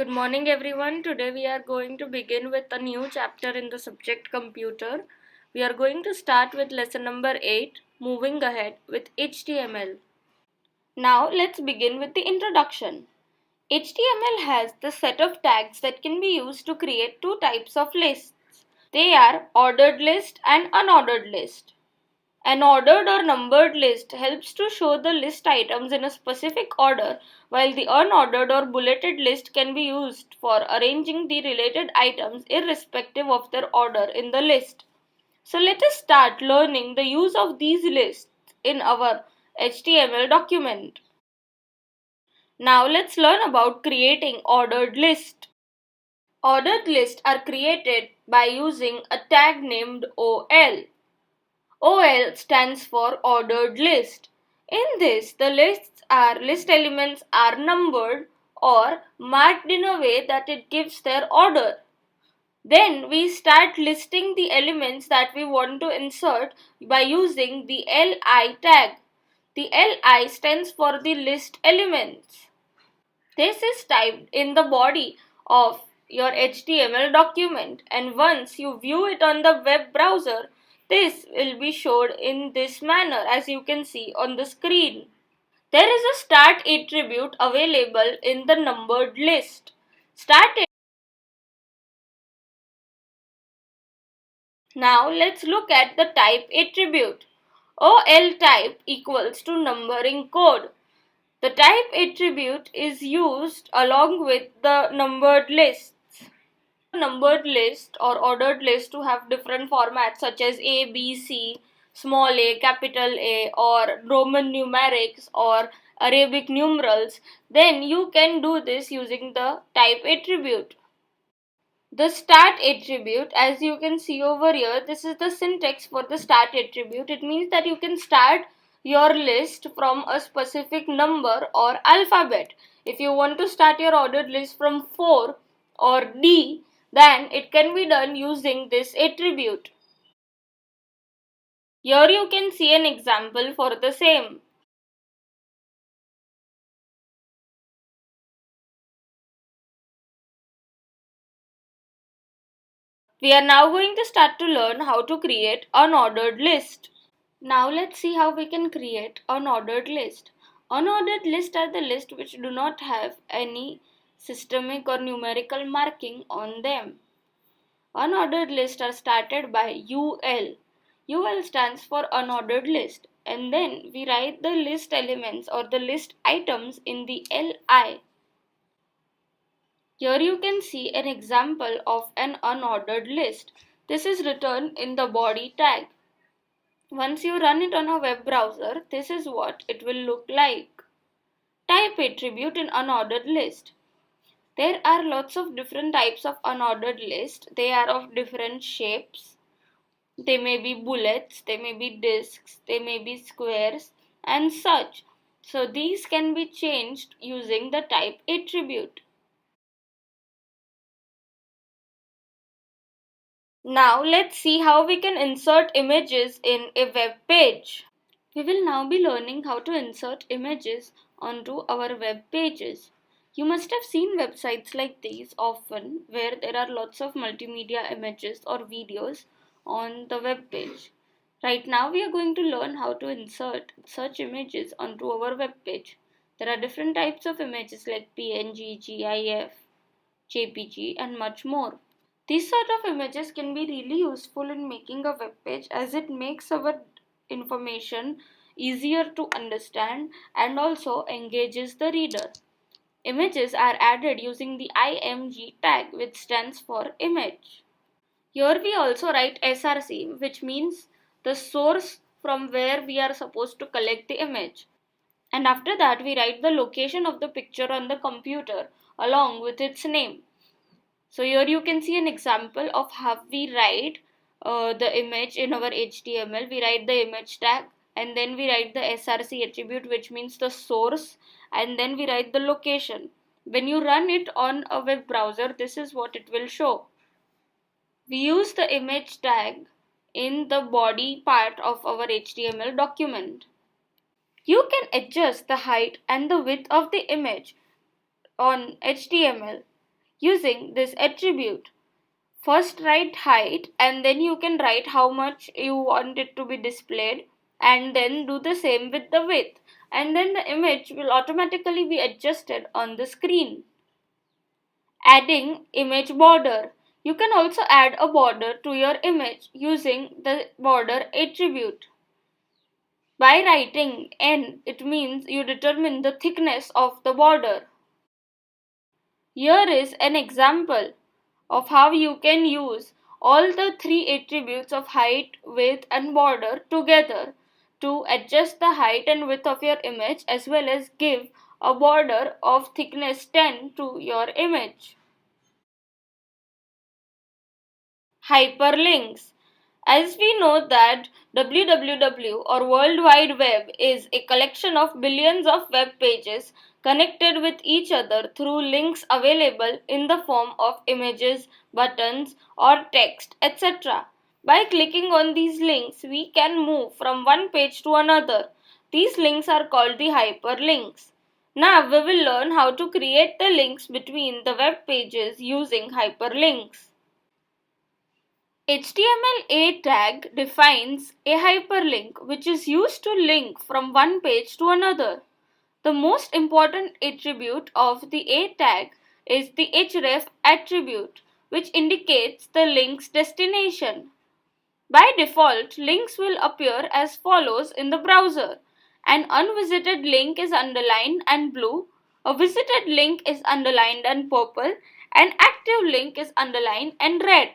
Good morning, everyone. Today we are going to begin with a new chapter in the subject computer. We are going to start with lesson number 8, moving ahead with HTML. Now let's begin with the introduction. HTML has the set of tags that can be used to create two types of lists. They are ordered list and unordered list. An ordered or numbered list helps to show the list items in a specific order, while the unordered or bulleted list can be used for arranging the related items irrespective of their order in the list. So let us start learning the use of these lists in our HTML document. Now let's learn about creating ordered list. Ordered lists are created by using a tag named OL. OL stands for ordered list. In this, the list elements are numbered or marked in a way that it gives their order. Then we start listing the elements that we want to insert by using the LI tag. The LI stands for the list elements. This is typed in the body of your HTML document, and once you view it on the web browser, this will be showed in this manner as you can see on the screen. There is a start attribute available in the numbered list. Now let's look at the type attribute. OL type equals to numbering code. The type attribute is used along with the numbered lists. Numbered list or ordered list to have different formats such as A, B, C, small a, capital A, or Roman numerics or Arabic numerals, then you can do this using the type attribute. The start attribute, as you can see over here, this is the syntax for the start attribute. It means that you can start your list from a specific number or alphabet. If you want to start your ordered list from 4 or D, then it can be done using this attribute. Here you can see an example for the same. We are now going to start to learn how to create unordered list. Now let's see how we can create unordered list. Unordered lists are the lists which do not have any systemic or numerical marking on them. Unordered lists are started by UL. UL stands for unordered list, and then we write the list elements or the list items in the LI. Here you can see an example of an unordered list. This is written in the body tag. Once you run it on a web browser, this is what it will look like. Type attribute in unordered list. There are lots of different types of unordered list. They are of different shapes. They may be bullets, they may be disks, they may be squares and such. So these can be changed using the type attribute. Now let's see how we can insert images in a web page. We will now be learning how to insert images onto our web pages. You must have seen websites like these often where there are lots of multimedia images or videos on the web page. Right now we are going to learn how to insert such images onto our web page. There are different types of images like PNG, GIF, JPG and much more. These sort of images can be really useful in making a web page as it makes our information easier to understand and also engages the reader. Images are added using the IMG tag, which stands for image. Here we also write SRC, which means the source from where we are supposed to collect the image. And after that we write the location of the picture on the computer along with its name. So here you can see an example of how we write the image in our HTML. We write the image tag and then we write the SRC attribute, which means the source, and then we write the location. When you run it on a web browser, this is what it will show. We use the image tag in the body part of our HTML document. You can adjust the height and the width of the image on HTML. using this attribute. First write height and then you can write how much you want it to be displayed, and then do the same with the width, and then the image will automatically be adjusted on the screen. Adding image border. You can also add a border to your image using the border attribute. By writing n, it means you determine the thickness of the border. Here is an example of how you can use all the three attributes of height, width and border together to adjust the height and width of your image, as well as give a border of thickness 10 to your image. Hyperlinks. As we know that www or World Wide Web is a collection of billions of web pages connected with each other through links available in the form of images, buttons or text, etc. By clicking on these links, we can move from one page to another. These links are called the hyperlinks. Now we will learn how to create the links between the web pages using hyperlinks. HTML tag defines a hyperlink which is used to link from one page to another. The most important attribute of the A tag is the href attribute, which indicates the link's destination. By default, links will appear as follows in the browser. An unvisited link is underlined and blue, a visited link is underlined and purple, an active link is underlined and red.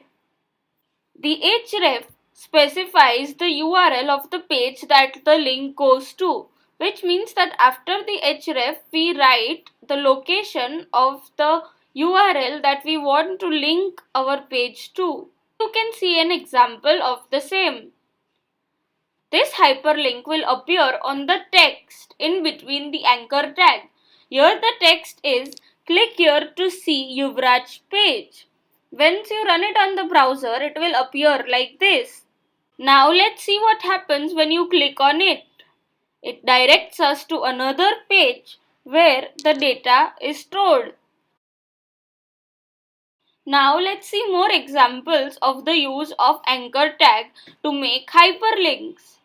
The href specifies the URL of the page that the link goes to, which means that after the href we write the location of the URL that we want to link our page to. You can see an example of the same. This hyperlink will appear on the text in between the anchor tag. Here the text is "click here to see Yuvraj page." Once you run it on the browser, it will appear like this. Now let's see what happens when you click on it. It directs us to another page where the data is stored. Now let's see more examples of the use of anchor tag to make hyperlinks.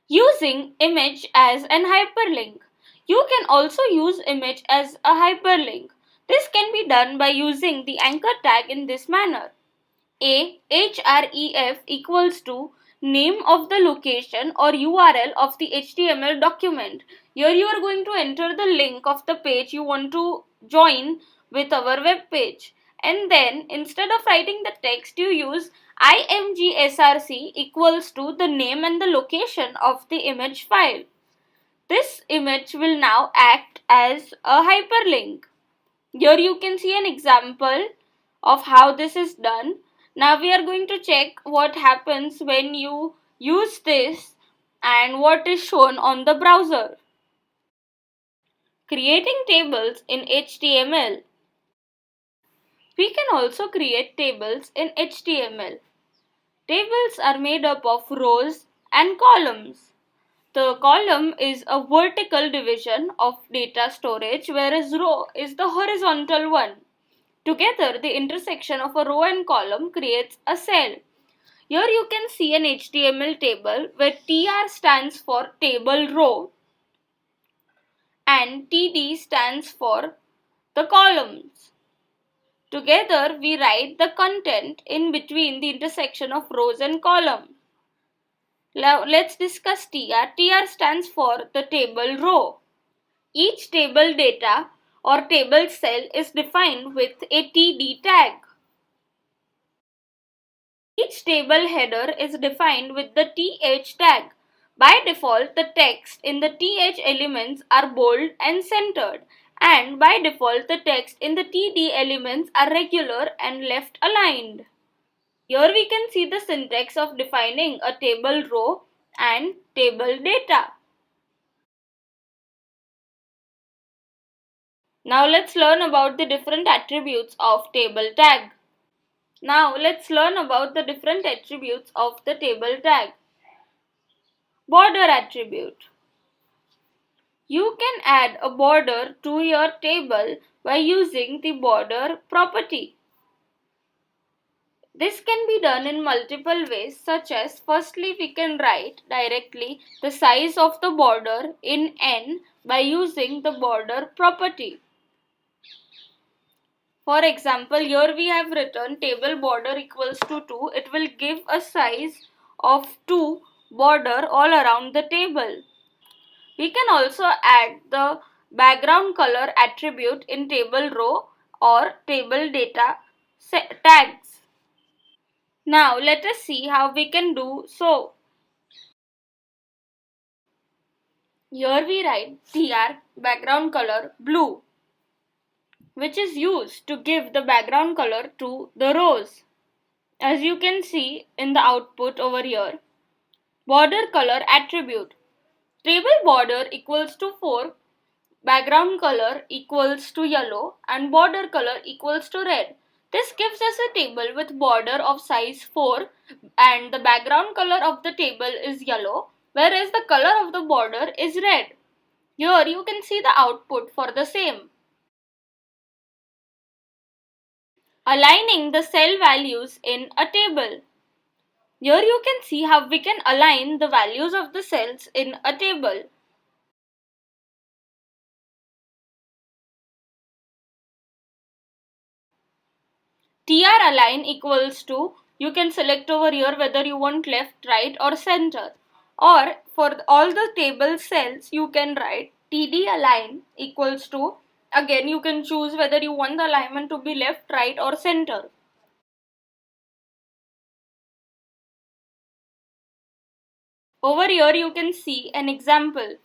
Using image as an hyperlink. You can also use image as a hyperlink. This can be done by using the anchor tag in this manner. href equals to name of the location or URL of the HTML document. Here you are going to enter the link of the page you want to join with our web page. And then instead of writing the text, you use imgsrc equals to the name and the location of the image file. This image will now act as a hyperlink. Here you can see an example of how this is done. Now we are going to check what happens when you use this and what is shown on the browser. Creating tables in HTML. We can also create tables in HTML. Tables are made up of rows and columns. The column is a vertical division of data storage, whereas row is the horizontal one. Together, the intersection of a row and column creates a cell. Here you can see an HTML table where TR stands for table row and TD stands for the columns. Together, we write the content in between the intersection of rows and columns. Now, let's discuss TR. TR stands for the table row. Each table data or table cell is defined with a TD tag. Each table header is defined with the TH tag. By default, the text in the TH elements are bold and centered, and by default, the text in the TD elements are regular and left aligned. Here we can see the syntax of defining a table row and table data. Now let's learn about the different attributes of table tag. Now let's learn about the different attributes of the table tag. Border attribute. You can add a border to your table by using the border property. This can be done in multiple ways, such as firstly we can write directly the size of the border in n by using the border property. For example, here we have written table border equals to 2. It will give a size of 2 border all around the table. We can also add the background color attribute in table row or table data tags. Now let us see how we can do so. Here we write tr background color blue, which is used to give the background color to the rows. As you can see in the output over here, border color attribute. Table border equals to 4, background color equals to yellow, and border color equals to red. This gives us a table with border of size 4 and the background color of the table is yellow, whereas the color of the border is red. Here you can see the output for the same. Aligning the cell values in a table. Here you can see how we can align the values of the cells in a table. TR align equals to, you can select over here whether you want left, right or center. Or for all the table cells you can write TD align equals to, again you can choose whether you want the alignment to be left, right or center. Over here you can see an example.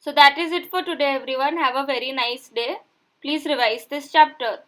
So that is it for today everyone. Have a very nice day. Please revise this chapter.